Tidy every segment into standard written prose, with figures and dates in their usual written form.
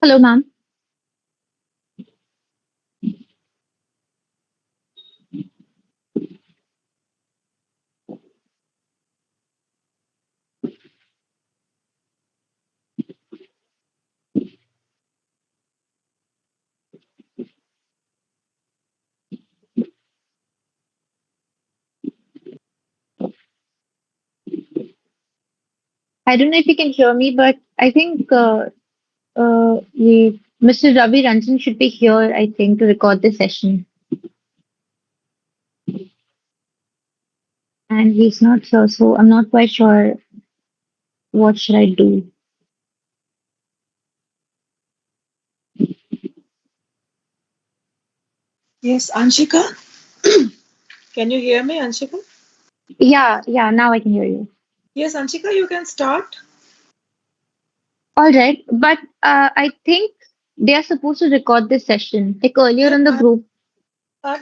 Hello, ma'am. I don't know if you can hear me, but I think Mr. Ravi Ranjan should be here, I think, to record this session. And he's not here, so I'm not quite sure what should I do. Yes, Anshika, can you hear me, Anshika? Yeah, now I can hear you. Yes, Anshika, you can start. All right, but I think they are supposed to record this session. Like earlier Yeah, in the group.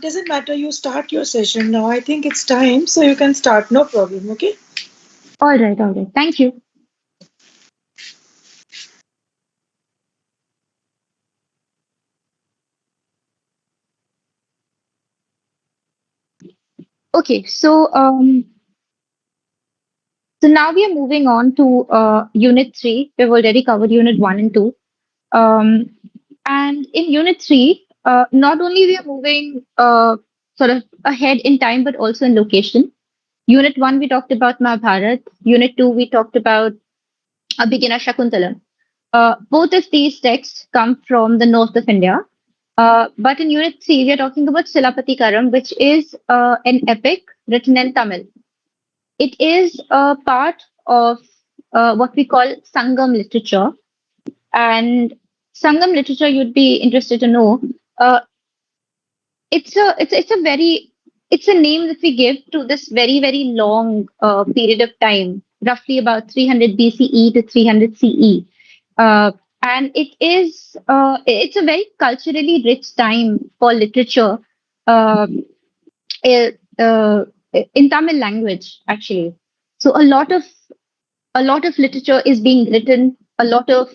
doesn't matter. You start your session now. I think it's time, so you can start. No problem. Okay. All right. Thank you. Okay, so now we are moving on to Unit 3. We've already covered Unit 1 and 2. Um, and in Unit 3, not only we are moving sort of ahead in time, but also in location. Unit 1, we talked about Mahabharat. Unit 2, we talked about a beginner Shakuntalam. Both of these texts come from the north of India. But in Unit 3, we are talking about Silapati Karam, which is an epic written in Tamil. It is a part of what we call Sangam literature. And Sangam literature, you'd be interested to know, uh, it's a very it's a name that we give to this very long period of time, roughly about 300 BCE to 300 CE, and it's a very culturally rich time for literature, uh, eh, uh, in Tamil language actually. So a lot of literature is being written. A lot of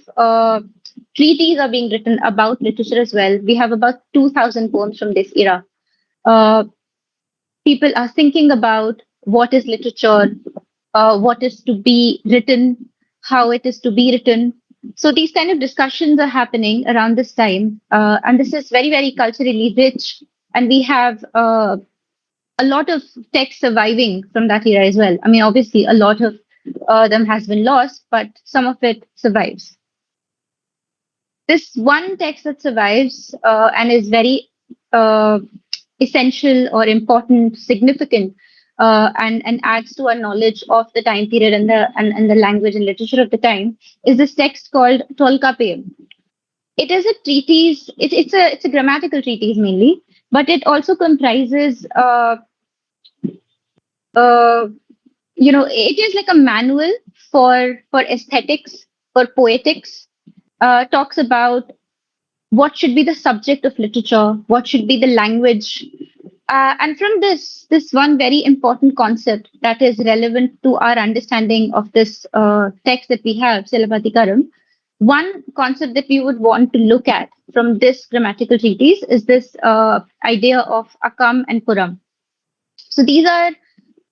treaties are being written about literature as well. We have about 2,000 poems from this era. Uh, People are thinking about what is literature, what is to be written, how it is to be written. So these kind of discussions are happening around this time, and this is very culturally rich. And we have a lot of text surviving from that era as well. I mean, obviously, a lot of them has been lost, but some of it survives. This one text that survives and is very uh, essential or important, significant, and adds to our knowledge of the time period and the language and literature of the time is this text called Tolkappiyam. It is a treatise. It's a grammatical treatise mainly, but it also comprises uh, it is like a manual for aesthetics, for poetics. Talks about what should be the subject of literature, what should be the language, and from this one very important concept that is relevant to our understanding of this text that we have, Silabatikaram. One concept that we would want to look at from this grammatical treatise is this idea of akam and puram. So these are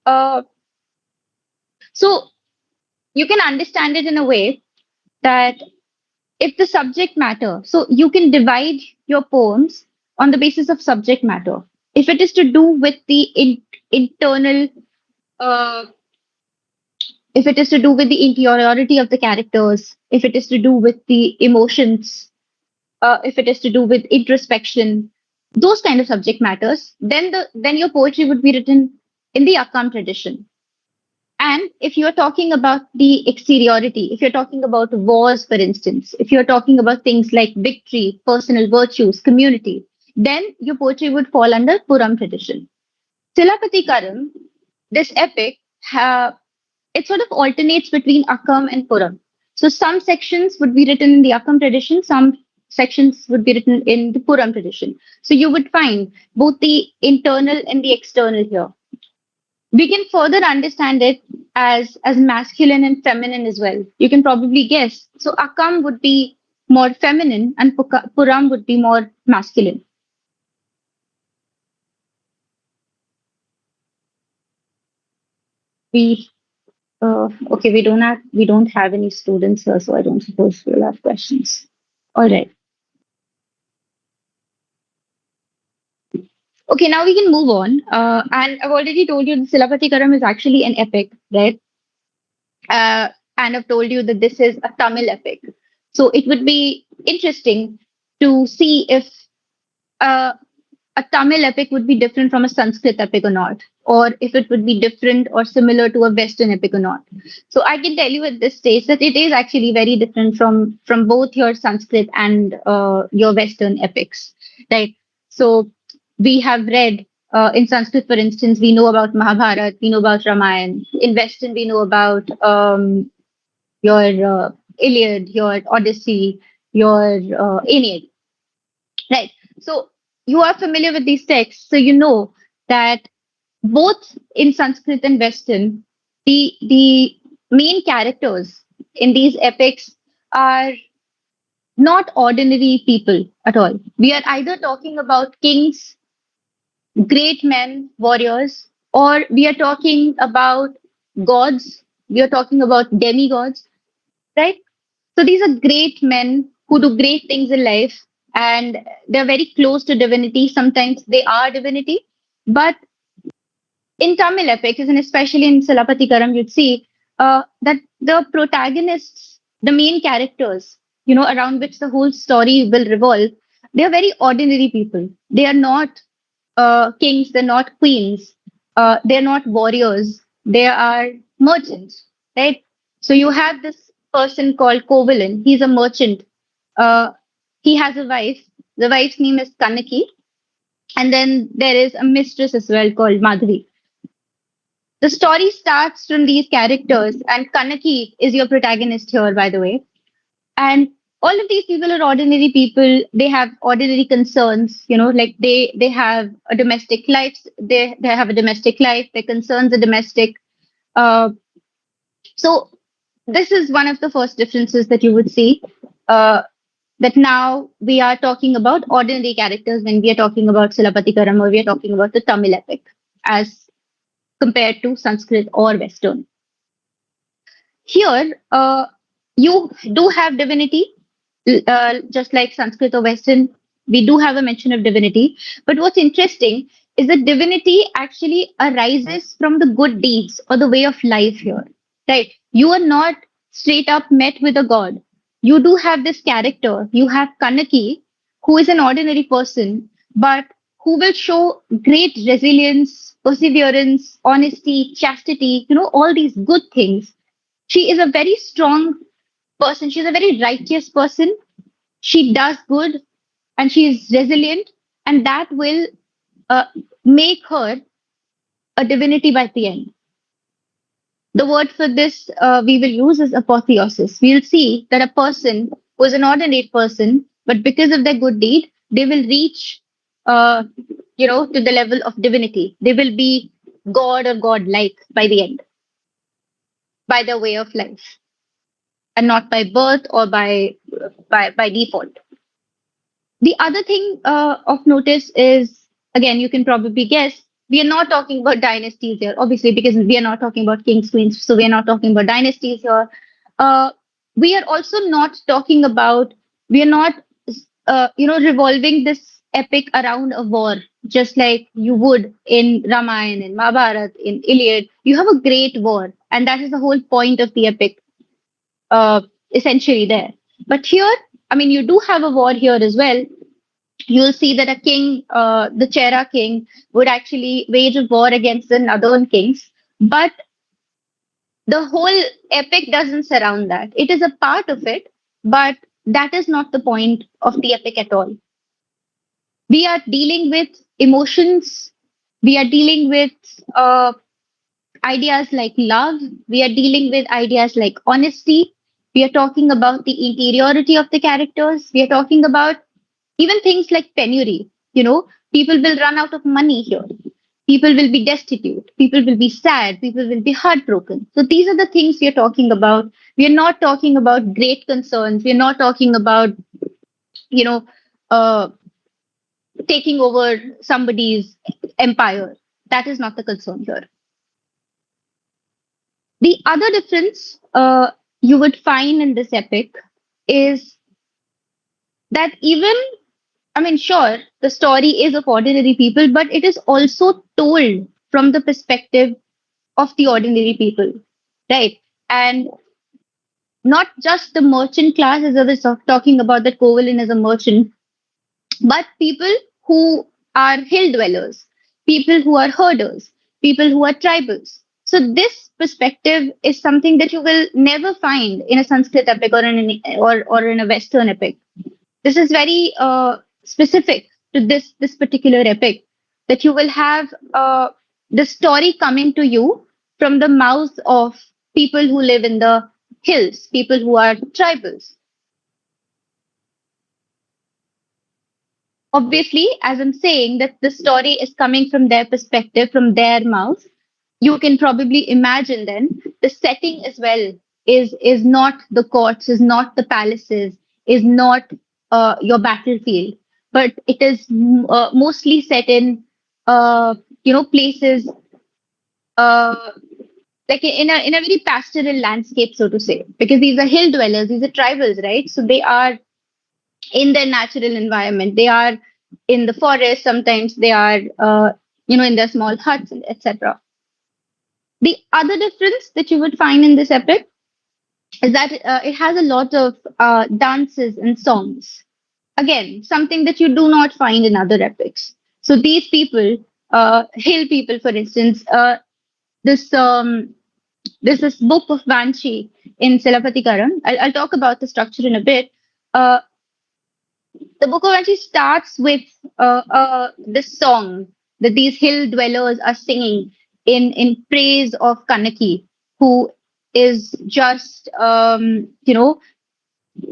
uh, so you can understand it in a way that if the subject matter, so you can divide your poems on the basis of subject matter. If it is to do with the internal, uh, if it is to do with the interiority of the characters, if it is to do with the emotions, if it is to do with introspection, those kind of subject matters, then your poetry would be written in the Akkam tradition. And if you're talking about the exteriority, if you're talking about wars, for instance, if you're talking about things like victory, personal virtues, community, then your poetry would fall under Puram tradition. Silapati Karam, this epic, it sort of alternates between Akkam and Puram. So some sections would be written in the Akkam tradition, some sections would be written in the Puram tradition. So you would find both the internal and the external here. We can further understand it as masculine and feminine as well. You can probably guess. So Akam would be more feminine, and Puram would be more masculine. We okay, we don't have any students here, so I don't suppose we'll have questions. All right. Okay, now we can move on. And I've already told you the Silapati Karam is actually an epic, right? Uh, and I've told you that this is a Tamil epic. So it would be interesting to see if uh, a Tamil epic would be different from a Sanskrit epic or not, or if it would be different or similar to a Western epic or not. So I can tell you at this stage that it is actually very different from both your Sanskrit and your Western epics, right? So we have read in Sanskrit, for instance, we know about Mahabharata, we know about Ramayana. In Western, we know about your Iliad, your Odyssey, your Aeneid, right? So you are familiar with these texts, so you know that both in Sanskrit and Western, the main characters in these epics are not ordinary people at all. We are either talking about kings, great men, warriors, or we are talking about gods, we are talking about demigods, right? So these are great men who do great things in life and they're very close to divinity. Sometimes they are divinity. But in Tamil epics, and especially in Silapatikaram, you'd see that the protagonists, the main characters, around which the whole story will revolve, they are very ordinary people. They are not kings, they're not queens, they're not warriors, they are merchants, right? So you have this person called Kovalan. He's a merchant. Uh, he has a wife. The wife's name is Kanaki. And then there is a mistress as well called Madhavi. The story starts from these characters, and Kanaki is your protagonist here, by the way. And all of these people are ordinary people. They have ordinary concerns, like they have a domestic life. They have a domestic life. Their concerns are domestic. Uh, so this is one of the first differences that you would see. Uh, that now we are talking about ordinary characters when we are talking about Silapatikaram or we are talking about the Tamil epic as compared to Sanskrit or Western. Here, you do have divinity, just like Sanskrit or Western, we do have a mention of divinity. But what's interesting is that divinity actually arises from the good deeds or the way of life here, right? You are not straight up met with a god. You do have this character. You have Kanaki, who is an ordinary person, but who will show great resilience, perseverance, honesty, chastity, all these good things. She is a very strong person. She's a very righteous person. She does good and she is resilient, and that will uh, make her a divinity by the end. The word for this we will use is apotheosis. We'll see that a person who is an ordinary person, but because of their good deed, they will reach, uh, to the level of divinity. They will be God or God-like by the end, by their way of life, and not by birth or by default. The other thing of notice is, again, you can probably guess, we are not talking about dynasties here, obviously, because we are not talking about kings, queens, so we are not talking about dynasties here. Uh, we are also not talking about, we are not, revolving this epic around a war, just like you would in Ramayana, in Mahabharata, in Iliad. You have a great war, and that is the whole point of the epic, uh, essentially there. But here, I mean, you do have a war here as well. You'll see that a king, the Chera king, would actually wage a war against the northern kings. But the whole epic doesn't surround that. It is a part of it, but that is not the point of the epic at all. We are dealing with emotions. We are dealing with ideas like love. We are dealing with ideas like honesty. We are talking about the interiority of the characters. We are talking about even things like penury. People will run out of money here. People will be destitute. People will be sad. People will be heartbroken. So these are the things we are talking about. We are not talking about great concerns. We are not talking about, you know, uh, taking over somebody's empire. That is not the concern here. The other difference you would find in this epic is that even, I mean, sure, the story is of ordinary people, but it is also told from the perspective of the ordinary people, right? And not just the merchant class, as I was talking about that Kovalin is a merchant, but people who are hill dwellers, people who are herders, people who are tribals. So this perspective is something that you will never find in a Sanskrit epic or in a Western epic. This is very specific to this particular epic, that you will have the story coming to you from the mouths of people who live in the hills, people who are tribals. Obviously, as I'm saying that the story is coming from their perspective, from their mouth, you can probably imagine then the setting as well is not the courts, is not the palaces, is not your battlefield, but it is mostly set in places uh, like in a very pastoral landscape, so to say, because these are hill dwellers, these are tribals, right? So they are in their natural environment. They are in the forest. Sometimes they are, in their small huts, etc. The other difference that you would find in this epic is that it has a lot of dances and songs. Again, something that you do not find in other epics. So these people, hill people, for instance, this this book of Vanchi in Silapatikaram. I'll talk about the structure in a bit. Uh, the book of Anchi starts with this song that these hill dwellers are singing in praise of Kanaki, who is just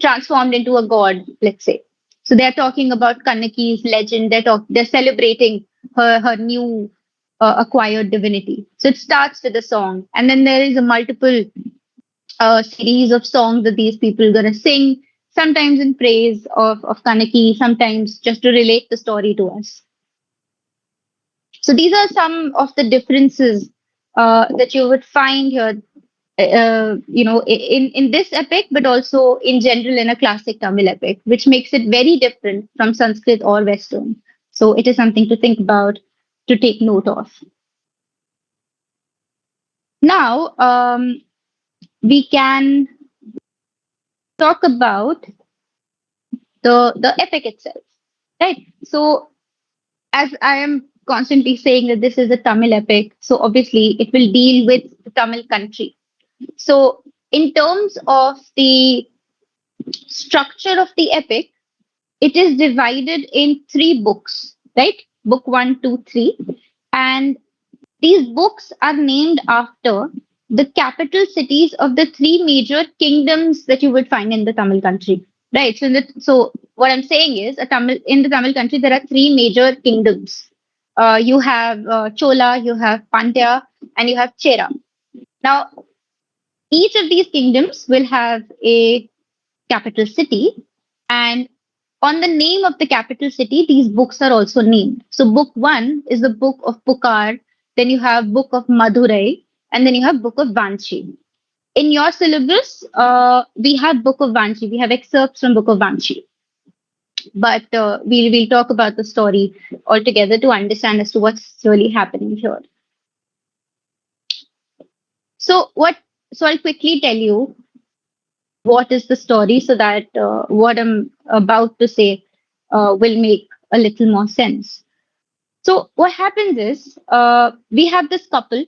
transformed into a god, let's say. So they're talking about Kanaki's legend. They're celebrating her new acquired divinity. So it starts with a song, and then there is a multiple series of songs that these people are going to sing, sometimes in praise of Kanaki, sometimes just to relate the story to us. So these are some of the differences that you would find here, in this epic, but also in general in a classic Tamil epic, which makes it very different from Sanskrit or Western. So it is something to think about, to take note of. Now, we can talk about the epic itself, right? So as I am constantly saying that this is a Tamil epic, so obviously it will deal with the Tamil country. So in terms of the structure of the epic, it is divided in three books, right? Book one, two, three, and these books are named after the capital cities of the three major kingdoms that you would find in the Tamil country, right? So what I'm saying is, in the Tamil country, there are three major kingdoms. You have Chola, you have Pandya, and you have Chera. Now, each of these kingdoms will have a capital city, and on the name of the capital city, these books are also named. So, book one is the book of Pukar, then you have book of Madurai, and then you have book of Vanchi. In your syllabus, we have book of Vanchi. We have excerpts from book of Vanchi, but we'll talk about the story altogether to understand as to what's really happening here. So, what? So, I'll quickly tell you what is the story so that what I'm about to say will make a little more sense. So what happens is we have this couple,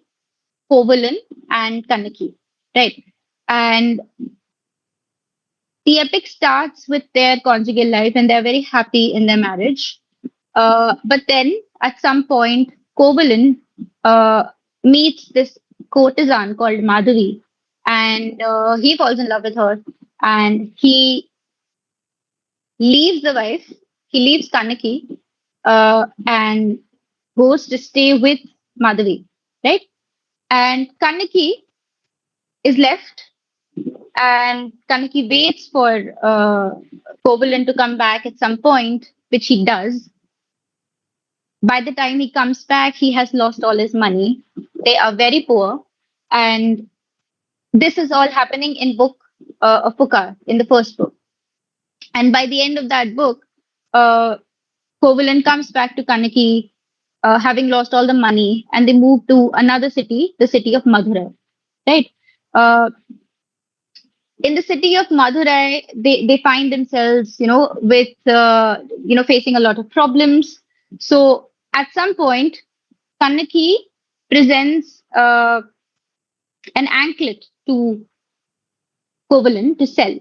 Kovalan and Kanaki, right? And the epic starts with their conjugal life and they're very happy in their marriage. But then at some point, Kovalan meets this courtesan called Madhavi and he falls in love with her and he leaves the wife, he leaves Kanaki and goes to stay with Madhavi, right? And Kanaki is left, and Kanaki waits for Kovalan to come back at some point, which he does. By the time he comes back, he has lost all his money. They are very poor, and this is all happening in book of Puka in the first book. And by the end of that book, uh, Kovalan comes back to Kanaki, having lost all the money, and they move to another city, the city of Madurai. Right? Uh, in the city of Madurai, they find themselves, with facing a lot of problems. So at some point, Kanaki presents an anklet to Kovalan to sell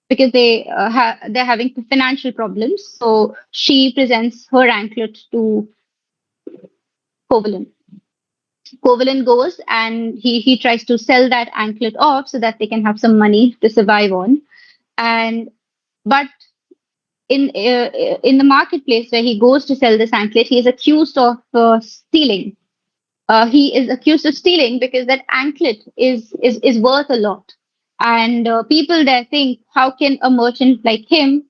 because they're having financial problems. So she presents her anklet to Kovalan. Kovalan goes and he tries to sell that anklet off so that they can have some money to survive on. And but in the marketplace where he goes to sell this anklet, he is accused of stealing. He is accused of stealing because that anklet is worth a lot, and people there think, how can a merchant like him,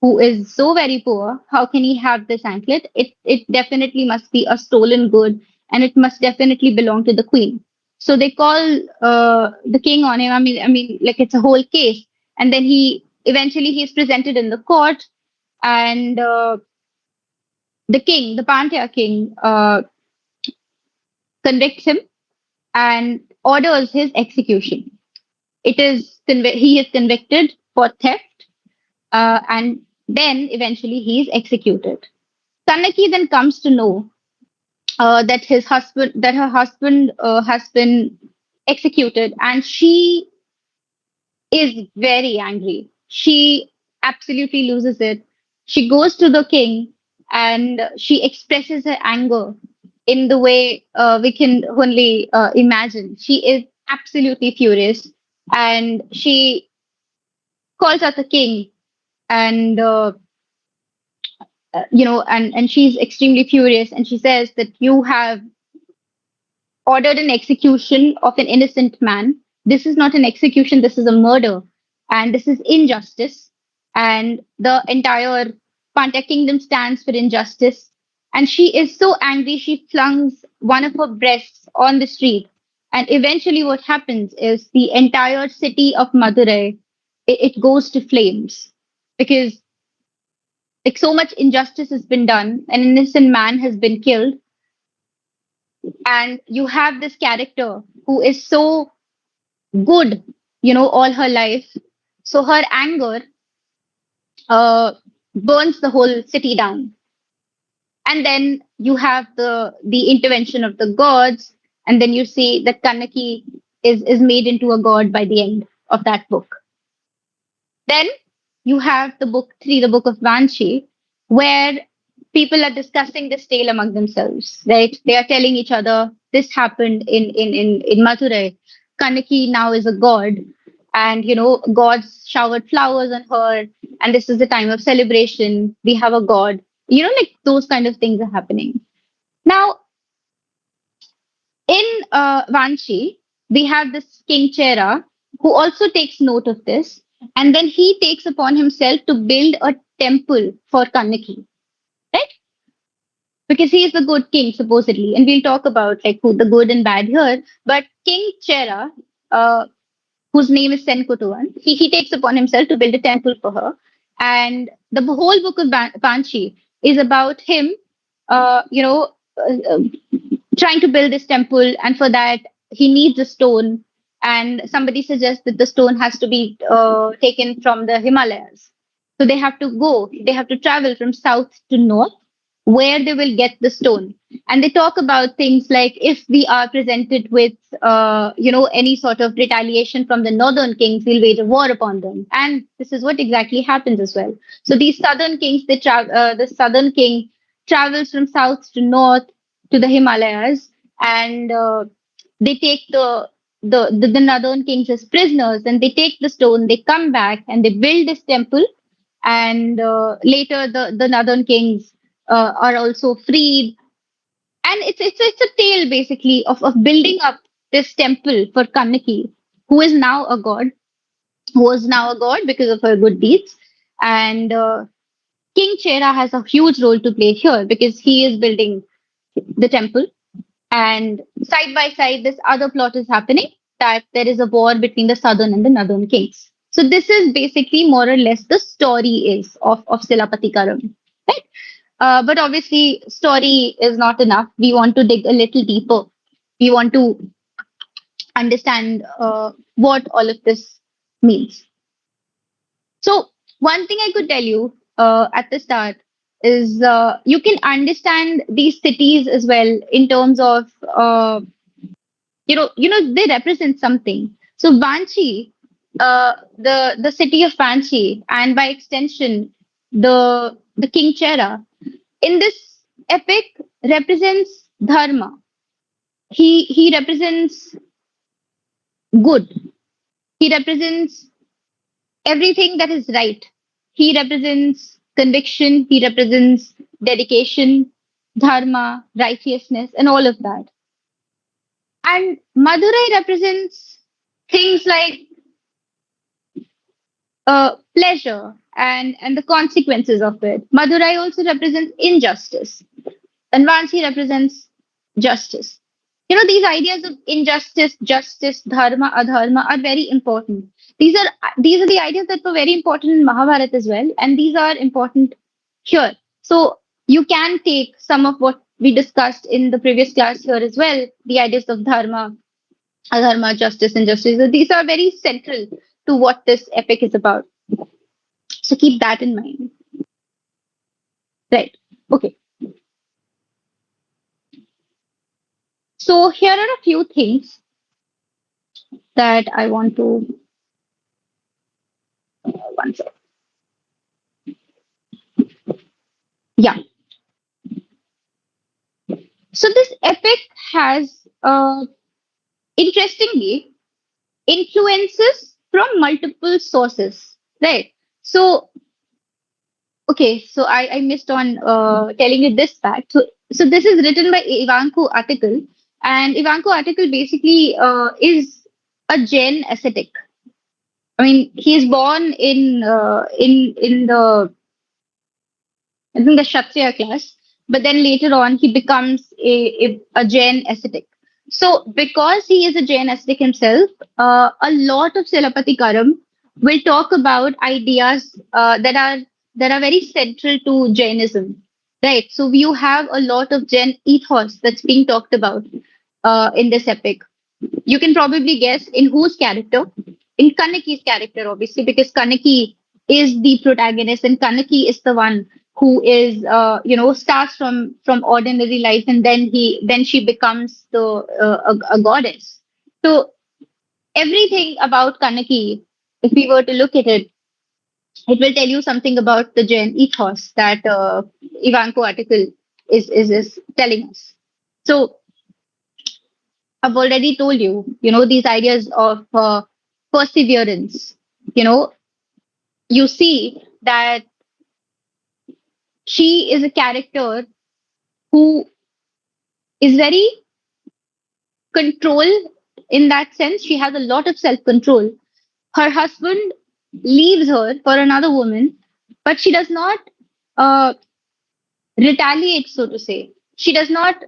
who is so very poor, how can he have this anklet? It definitely must be a stolen good, and it must definitely belong to the queen. So they call the king on him. I mean, like it's a whole case, and then he's presented in the court, and the king, the Pandya king, convicts him and orders his execution. He is convicted for theft, and then eventually he is executed. Kanaki then comes to know that her husband has been executed, and she is very angry. She absolutely loses it. She goes to the king and she expresses her anger in the way we can only imagine. She is absolutely furious, and she calls out the king, and and she's extremely furious, and she says that you have ordered an execution of an innocent man. This is not an execution, this is a murder, and this is injustice. And the entire Panta kingdom stands for injustice. And she is so angry, she flings one of her breasts on the street. And eventually, what happens is the entire city of Madurai, it goes to flames because like so much injustice has been done, an innocent man has been killed, and you have this character who is so good, all her life. So her anger uh, burns the whole city down. And then you have the intervention of the gods, and then you see that Kanaki is made into a god by the end of that book. Then you have the book three, the book of Vanchi, where people are discussing this tale among themselves, right? They are telling each other, this happened in Madurai. Kanaki now is a god, and gods showered flowers on her, and this is the time of celebration. We have a god. Like those kind of things are happening. Now, in Vanchi, we have this King Chera who also takes note of this, and then he takes upon himself to build a temple for Kanaki, right? Because he is the good king, supposedly. And we'll talk about like who the good and bad here. But King Chera, uh, whose name is Senkutuan, he takes upon himself to build a temple for her. And the whole book of Banshi is about him, uh, you know, uh, uh, trying to build this temple. And for that, he needs a stone. And somebody suggests that the stone has to be taken from the Himalayas. So they have to travel from south to north where they will get the stone. And they talk about things like if we are presented with, any sort of retaliation from the northern kings, we'll wage a war upon them. And this is what exactly happens as well. So these southern kings, the southern king travels from south to north to the Himalayas, and they take the northern kings as prisoners, and they take the stone, they come back and they build this temple, and later the northern kings are also freed, And it's a tale basically of building up this temple for Kannaki, who is now a god, who was now a god because of her good deeds. And King Chera has a huge role to play here because he is building the temple. And side by side, this other plot is happening, that there is a war between the southern and the northern kings. So this is basically more or less the story is of Silapati Karam. Right? But obviously, story is not enough. We want to dig a little deeper. We want to understand what all of this means. So, one thing I could tell you at the start is you can understand these cities as well in terms of they represent something. So Vanchi, the city of Vanchi, and by extension the King Chera in this epic represents dharma. He represents good. He represents everything that is right. He represents conviction. He represents dedication, dharma, righteousness, and all of that. And Madurai represents things like pleasure and the consequences of it. Madurai also represents injustice, and Vansi represents justice. These ideas of injustice, justice, dharma, adharma are very important. These are the ideas that were very important in Mahabharata as well, and these are important here. So you can take some of what we discussed in the previous class here as well, the ideas of dharma, adharma, justice, and justice. So these are very central to what this epic is about. So keep that in mind. Right. Okay. So here are a few things that I want to one sec. Yeah. So this epic has interestingly influences from multiple sources. Right. So okay, so I missed on telling you this fact. So this is written by Ivanko article, and Ivanko article basically is a Jain ascetic. I mean, he is born in the I think the Kshatriya class, but then later on he becomes a Jain ascetic. So because he is a Jain ascetic himself, a lot of Silapati Karam will talk about ideas that are very central to Jainism, right? So you have a lot of Jain ethos that's being talked about in this epic. You can probably guess in whose character? In Kanaki's character, obviously, because Kanaki is the protagonist, and Kanaki is the one who is, starts from ordinary life, and then she becomes a goddess. So everything about Kanaki, if we were to look at it, it will tell you something about the Jain ethos that Ivanko article is telling us. So I've already told you, these ideas of perseverance. You know, you see that she is a character who is very controlled in that sense. She has a lot of self control. Her husband leaves her for another woman, but she does not uh, retaliate, so to say. She does not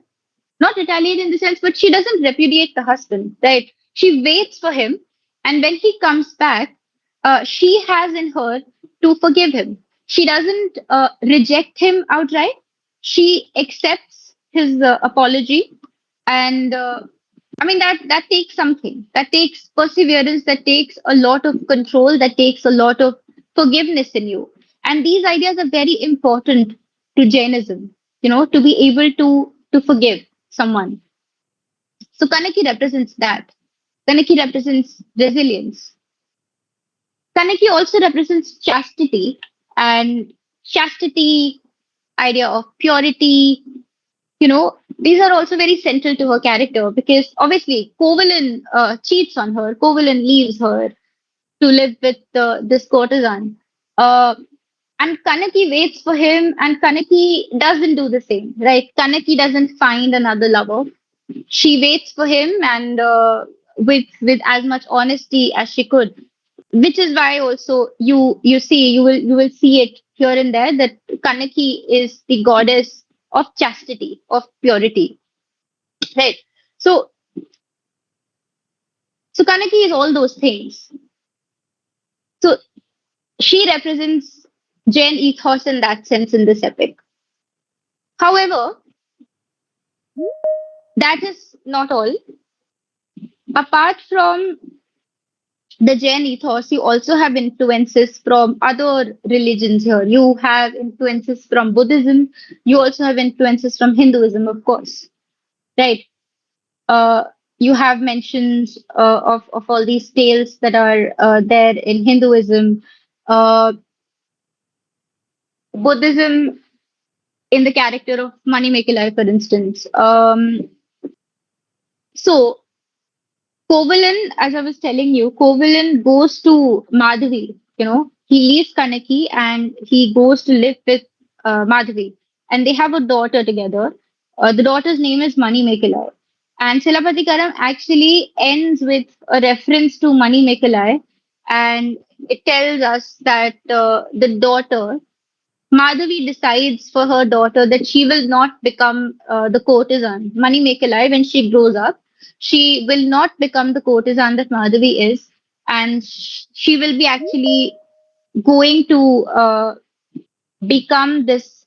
retaliate in the sense, but she doesn't repudiate the husband, right? She waits for him, and when he comes back, she has in her to forgive him. She doesn't reject him outright. She accepts his apology, and I mean that takes something. That takes perseverance. That takes a lot of control. That takes a lot of forgiveness in you. And these ideas are very important to Jainism. To be able to forgive someone. So Kanaki represents that. Kanaki represents resilience. Kanaki also represents chastity, and chastity, idea of purity. These are also very central to her character because obviously Kovalan cheats on her. Kovalan leaves her to live with this courtesan. Uh, And Kanaki waits for him, and Kanaki doesn't do the same, right? Kanaki doesn't find another lover. She waits for him, and with as much honesty as she could, which is why also you will see it here and there that Kanaki is the goddess of chastity, of purity, right? So so Kanaki is all those things. So she represents Jain ethos in that sense in this epic. However, that is not all. Apart from the Jain ethos, you also have influences from other religions here. You have influences from Buddhism. You also have influences from Hinduism, of course, right? Uh, you have mentions of all these tales that are there in Hinduism, uh, Buddhism in the character of Manimekalai, for instance. So Kovalan, as I was telling you, Kovalan goes to Madhavi. He leaves Kanaki and he goes to live with Madhavi, and they have a daughter together. The daughter's name is Mani Mekalai. And Silapati Karam actually ends with a reference to Mani Mekalai, and it tells us that the daughter Madhavi decides for her daughter that she will not become the courtesan, Mani Mekalai, when she grows up. She will not become the courtesan that Madhavi is, and she will be actually going to become this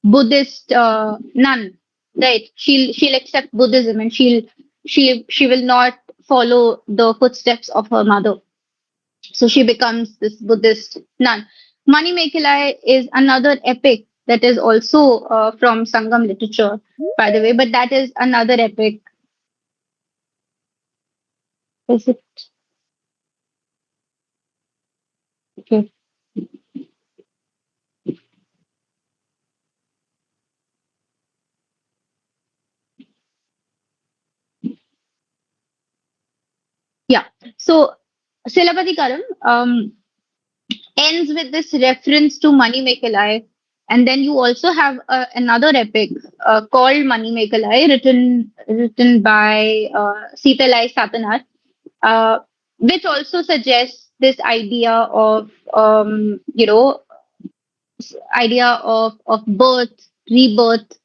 Buddhist nun, right? She'll accept Buddhism and she will not follow the footsteps of her mother. So she becomes this Buddhist nun. Mani Mekalai is another epic that is also from Sangam literature, by the way, but that is another epic. Is it? Okay. Yeah. So Silapati Karam ends with this reference to Mani Mekalai. And then you also have another epic called Mani Mekalai, written by Sitalai Satanath, uh, which also suggests this idea of birth, rebirth,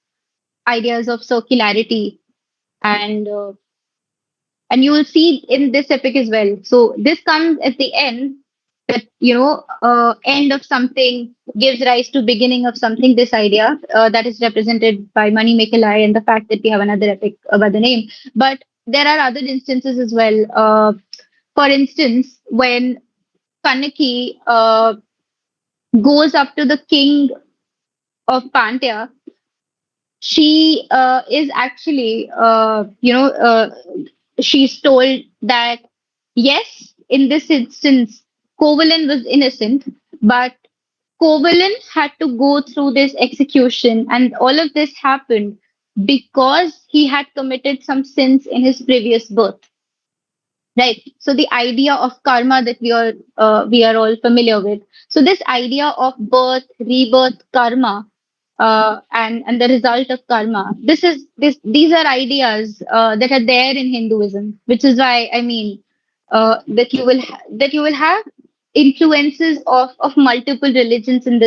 ideas of circularity, and you will see in this epic as well. So this comes at the end that end of something gives rise to beginning of something. This idea that is represented by Mani Mekalai and the fact that we have another epic by the name, but there are other instances as well. For instance, when Kanaki goes up to the king of Pandya, she is actually, she's told that yes, in this instance, Kovalan was innocent, but Kovalan had to go through this execution, and all of this happened because he had committed some sins in his previous birth. Right. So the idea of karma that we are all familiar with. So this idea of birth, rebirth, karma, and the result of karma. These are ideas that are there in Hinduism, which is why I mean that you will have influences of multiple religions in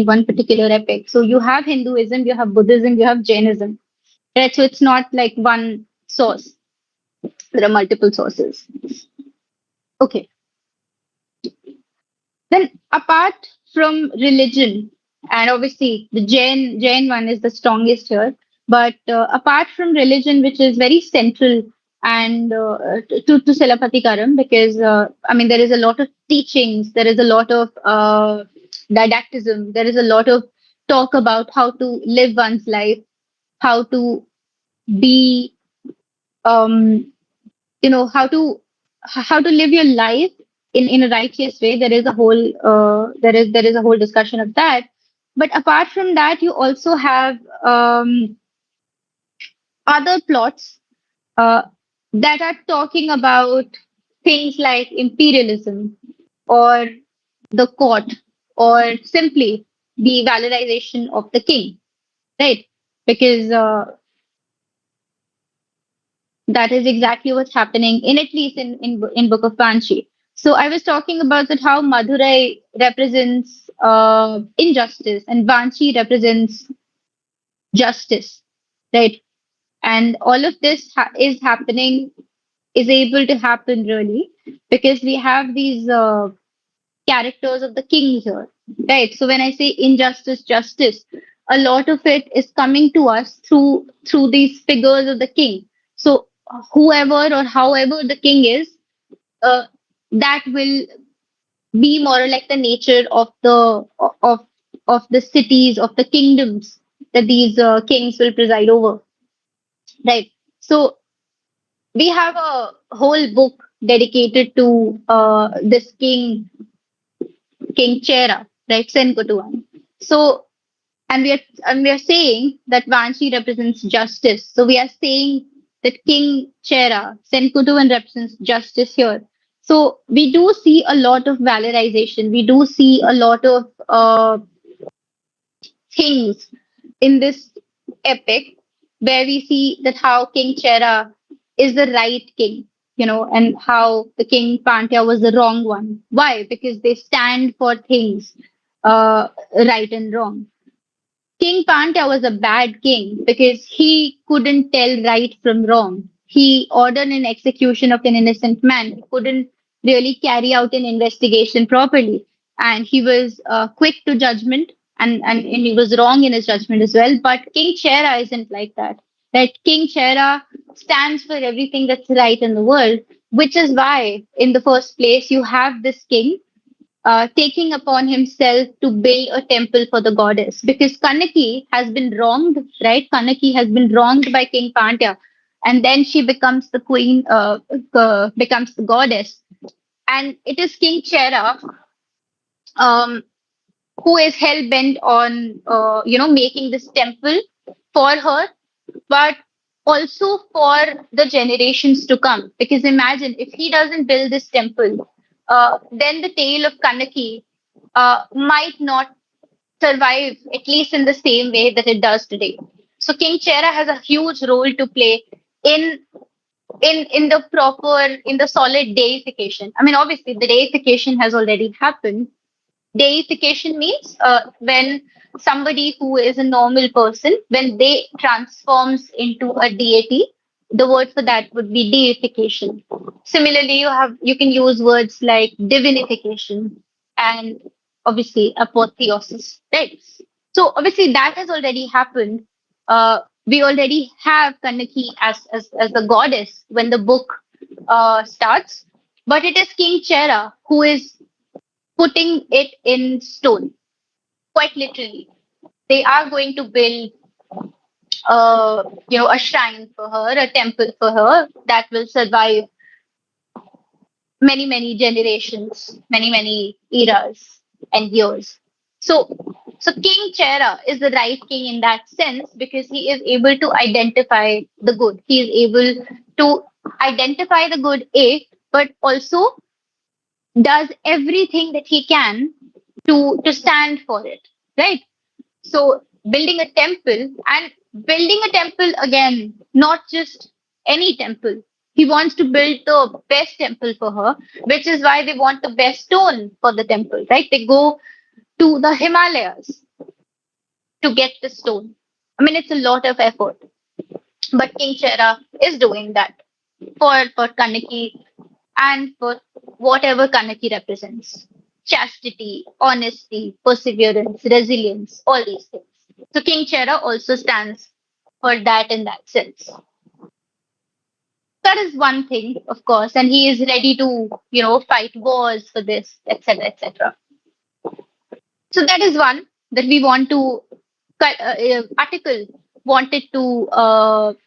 one particular epic. So you have Hinduism, you have Buddhism, you have Jainism. Right. So it's not like one source. There are multiple sources. Okay. Then apart from religion, and obviously the Jain one is the strongest here, but apart from religion, which is very central and to Silapati Karam, because I mean there is a lot of teachings, there is a lot of didactism, there is a lot of talk about how to live one's life, how to be um, how to live your life in a righteous way. There is a whole there is a whole discussion of that. But apart from that, you also have other plots uh, that are talking about things like imperialism or the court, or simply the valorization of the king, right? Because that is exactly what's happening in at least in Book of Panchi. So I was talking about that how Madurai represents injustice and Banchi represents justice, right? And all of this is happening, is able to happen really because we have these characters of the king here, right? So when I say injustice, justice, a lot of it is coming to us through these figures of the king. So whoever or however the king is, uh, that will be more like the nature of of the cities of the kingdoms that these kings will preside over, right? So we have a whole book dedicated to this King Chera, right? Senkutuan. So and we are saying that Vanchi represents justice. So we are saying that King Chera, Senkutuan represents justice here. So we do see a lot of valorization. We do see a lot of things in this epic where we see that how King Chera is the right king, and how the King Pandya was the wrong one. Why? Because they stand for things right and wrong. King Pandya was a bad king because he couldn't tell right from wrong. He ordered an execution of an innocent man. He couldn't really carry out an investigation properly. And he was quick to judgment and he was wrong in his judgment as well. But King Chera isn't like that. That King Chera stands for everything that's right in the world, which is why, in the first place, you have this king taking upon himself to build a temple for the goddess because Kanaki has been wronged, right? Kanaki has been wronged by King Pandya, and then she becomes the queen, becomes the goddess, and it is King Chera um, who is hell bent on, making this temple for her, but also for the generations to come. Because imagine if he doesn't build this temple, then the tale of Kanaki might not survive, at least in the same way that it does today. So King Chera has a huge role to play in in the solid deification. I mean, obviously, the deification has already happened. Deification means when somebody who is a normal person, when they transforms into a deity, the word for that would be deification. Similarly, you can use words like divinification and obviously apotheosis, right? So obviously that has already happened. We already have Kanaki as the goddess when the book starts, but it is King Chera who is putting it in stone, quite literally. They are going to build, a shrine for her, a temple for her that will survive many, many generations, many, many eras and years. So, so King Chera is the right king in that sense because he is able to identify the good. He is able to identify the good, A, but also does everything that he can to stand for it, right? So building a temple and building a temple again, not just any temple. He wants to build the best temple for her, which is why they want the best stone for the temple, right? They go to the Himalayas to get the stone. I mean, it's a lot of effort, but King Chera is doing that for Kanaki and for whatever Kanaki represents. Chastity, honesty, perseverance, resilience, all these things. So King Chera also stands for that in that sense. That is one thing, of course, and he is ready to, fight wars for this, etc., etc. So that is one that we want to article wanted to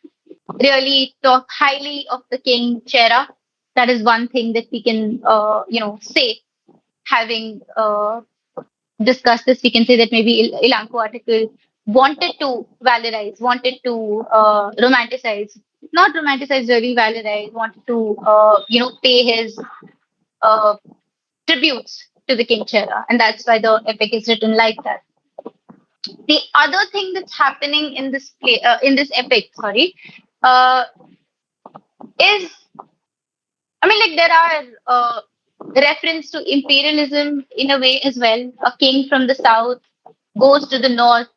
really talk highly of the King Chera. That is one thing that we can, say, having discussed this, we can say that maybe Ilanko article wanted to valorize, wanted to romanticize, not romanticize, really valorize, wanted to, pay his uh, tributes to the king Chera, and that's why the epic is written like that. The other thing that's happening in this in this epic, sorry, uh, is like there are reference to imperialism in a way as well. A king from the south goes to the north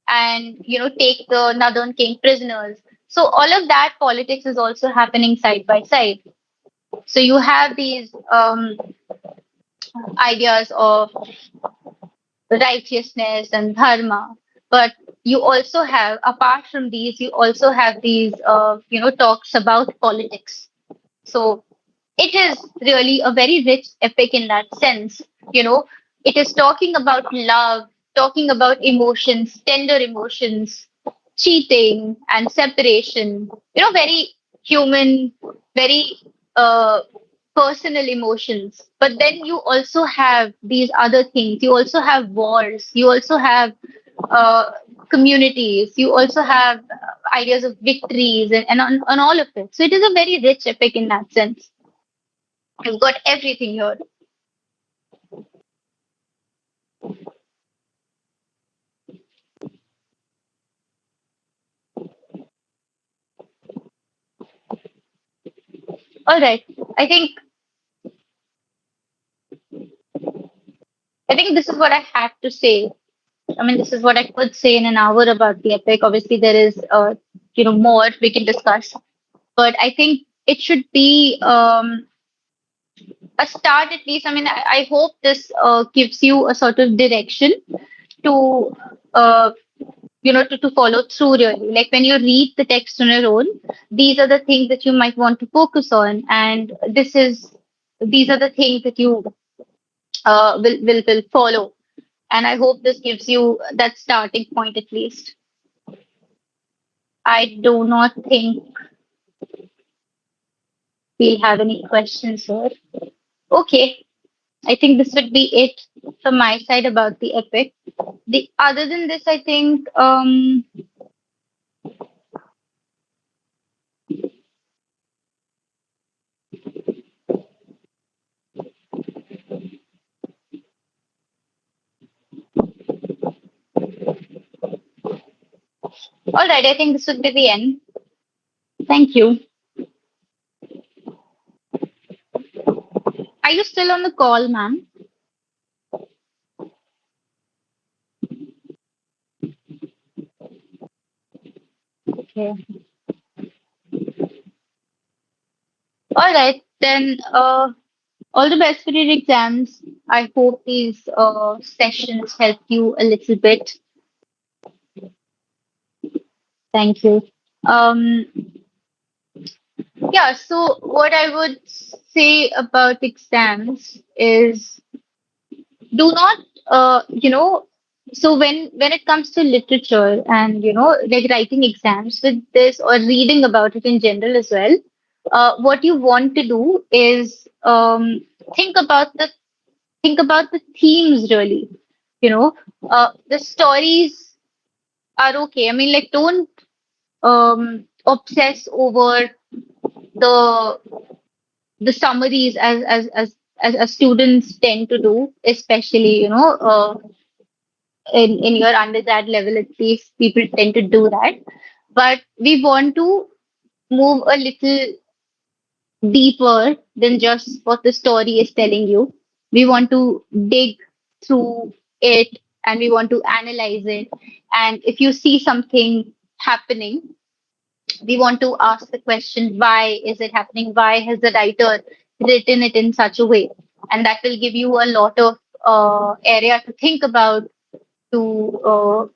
and take the northern king prisoners. So all of that politics is also happening side by side. So you have these ideas of righteousness and dharma, but you also have, apart from these, you also have these talks about politics. So it is really a very rich epic in that sense. You know, it is talking about love, talking about emotions, tender emotions, cheating and separation. Very human, very uh, personal emotions. But then you also have these other things. You also have wars. You also have uh, communities. You also have ideas of victories and all of it. So it is a very rich epic in that sense. You've got everything here. All right. I think I think this is what I had to say. This is what I could say in an hour about the epic. Obviously, there is more we can discuss, but I think it should be a start at least. I hope this gives you a sort of direction to uh, to follow through really. Like when you read the text on your own, these are the things that you might want to focus on, and these are the things that you will follow. And I hope this gives you that starting point at least. I do not think we'll have any questions here. Okay, I think this would be it from my side about the epic. The other than this, I think all right, I think this would be the end. Thank you. Are you still on the call, ma'am? Okay. All right, then all the best for your exams. I hope these sessions help you a little bit. Thank you. Um, yeah, so what I would say about exams is do not, so when it comes to literature and, like writing exams with this or reading about it in general as well, what you want to do is think about the think about the themes really. You know, the stories are okay. Like don't obsess over the the summaries as students tend to do, especially in your undergrad level at least people tend to do that. But we want to move a little deeper than just what the story is telling you. We want to dig through it and we want to analyze it. And if you see something happening, we want to ask the question, why is it happening? Why has the writer written it in such a way? And that will give you a lot of area to think about, to,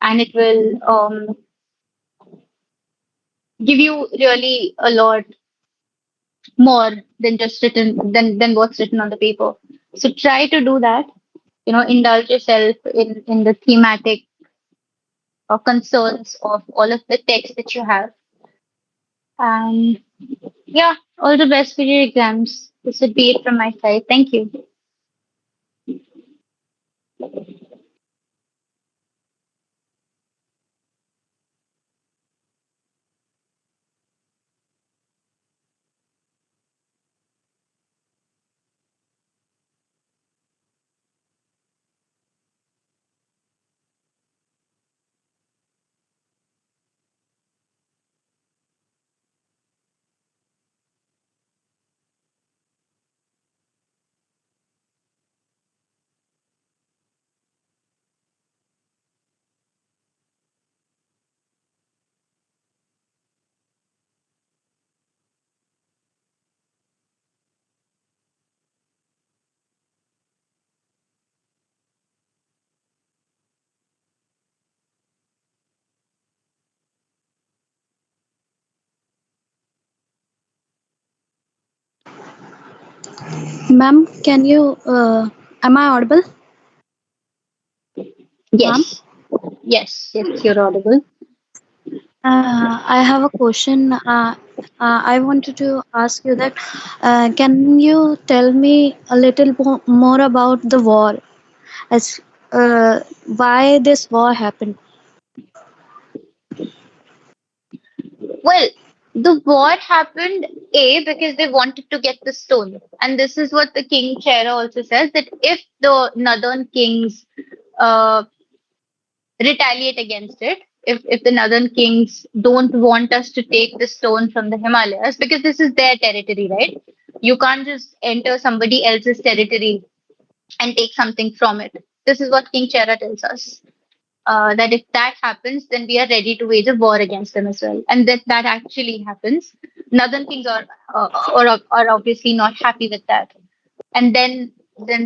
and it will give you really a lot more than just than what's written on the paper. So try to do that. Indulge yourself in the thematic concerns of all of the text that you have. And yeah, all the best for your exams. This would be it from my side. Thank you. Ma'am, can you, am I audible? Ma'am, Yes, yes, you're audible. I have a question. I wanted to ask you that, can you tell me a little more about the war? As why this war happened? Well, the war happened because they wanted to get the stone, and this is what the king Chera also says, that if the northern kings uh, retaliate against it, if the northern kings don't want us to take the stone from the Himalayas, because this is their territory, right? You can't just enter somebody else's territory and take something from it. This is what King Chera tells us. That if that happens, then we are ready to wage a war against them as well. And that actually happens. Northern kings are obviously not happy with that. And then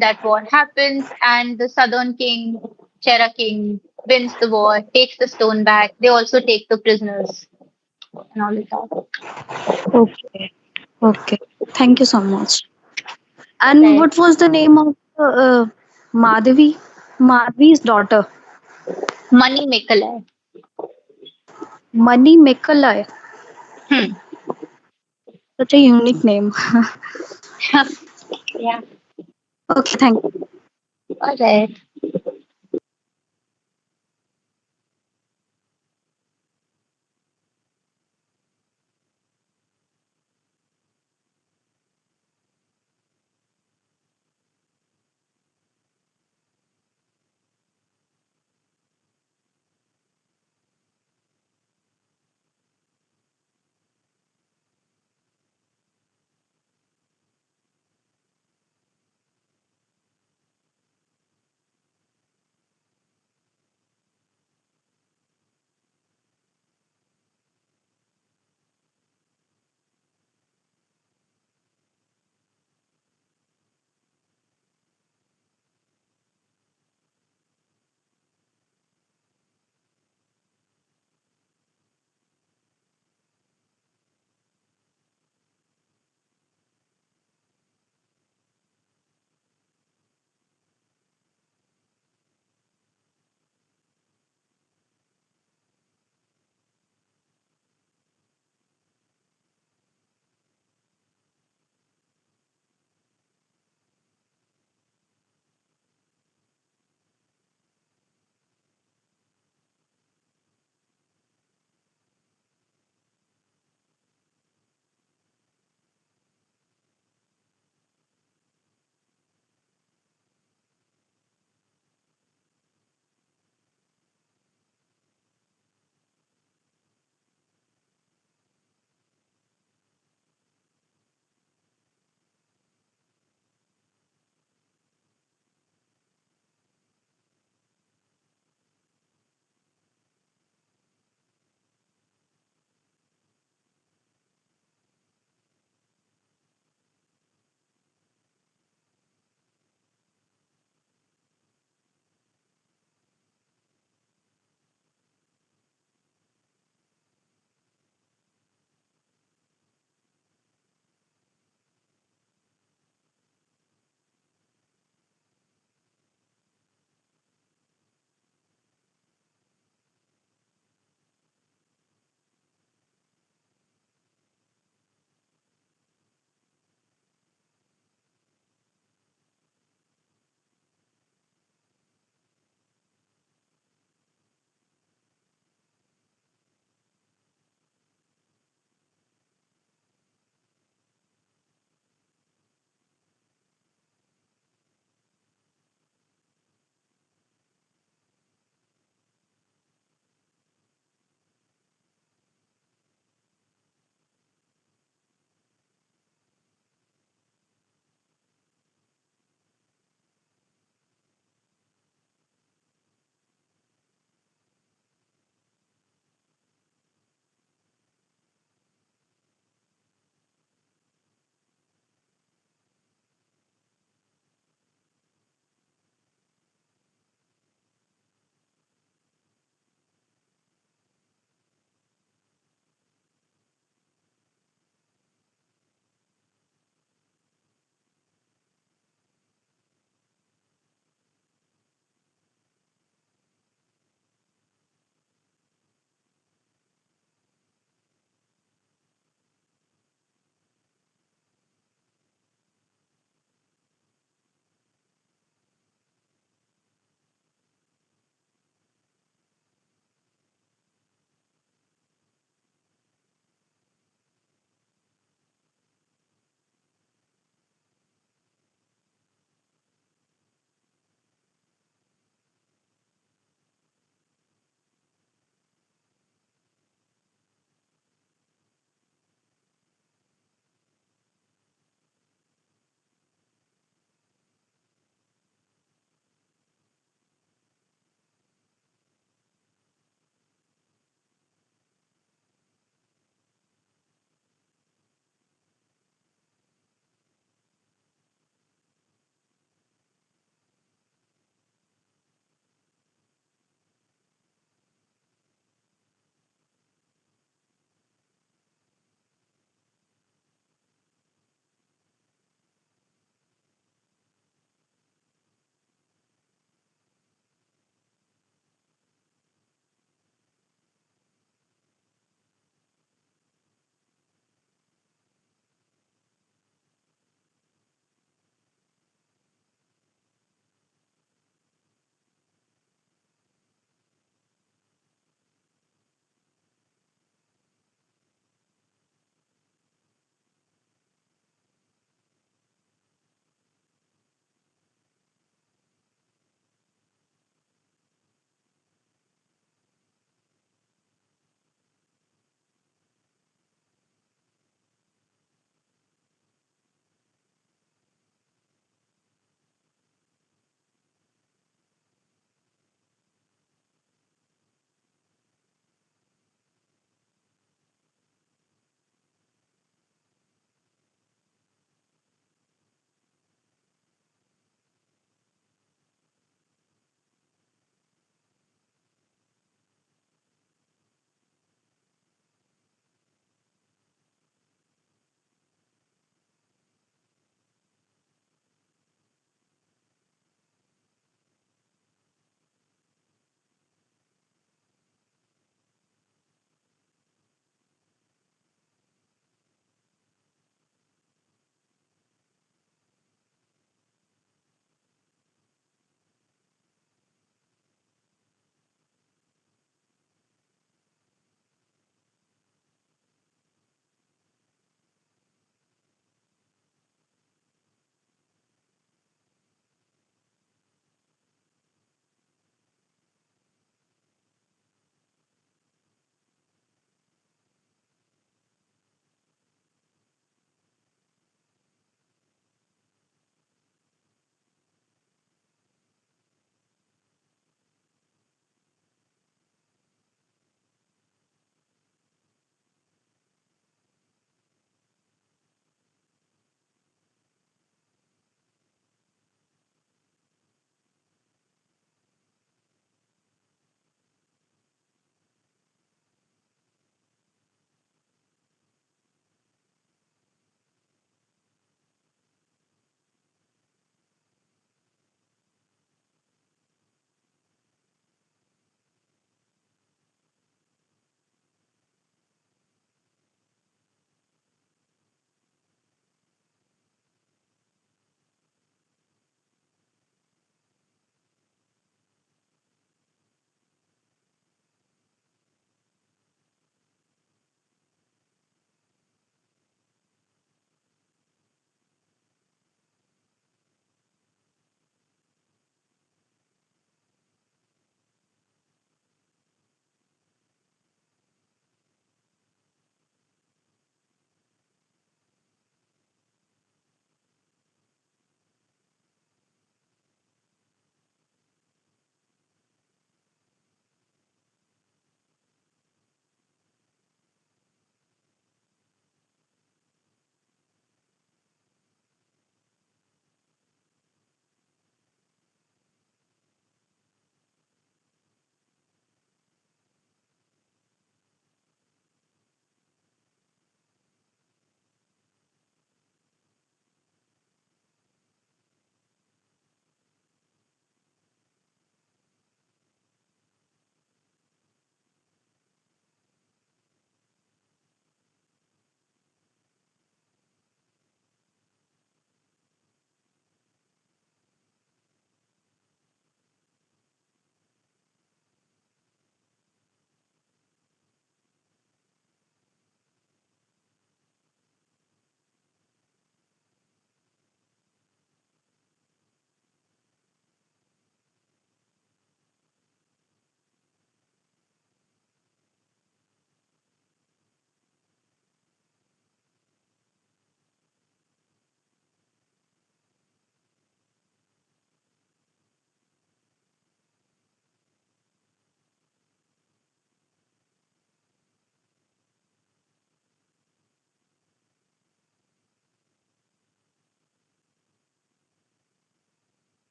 that war happens, and the southern king, Chera king, wins the war, takes the stone back. They also take the prisoners and all of that. Okay. Okay. Thank you so much. And Right. what was the name of Madhavi? Madhavi's daughter. Money Mekalai. Mani Mekalai. Hmm. Such a unique name. Yeah. Okay, thank you. All right.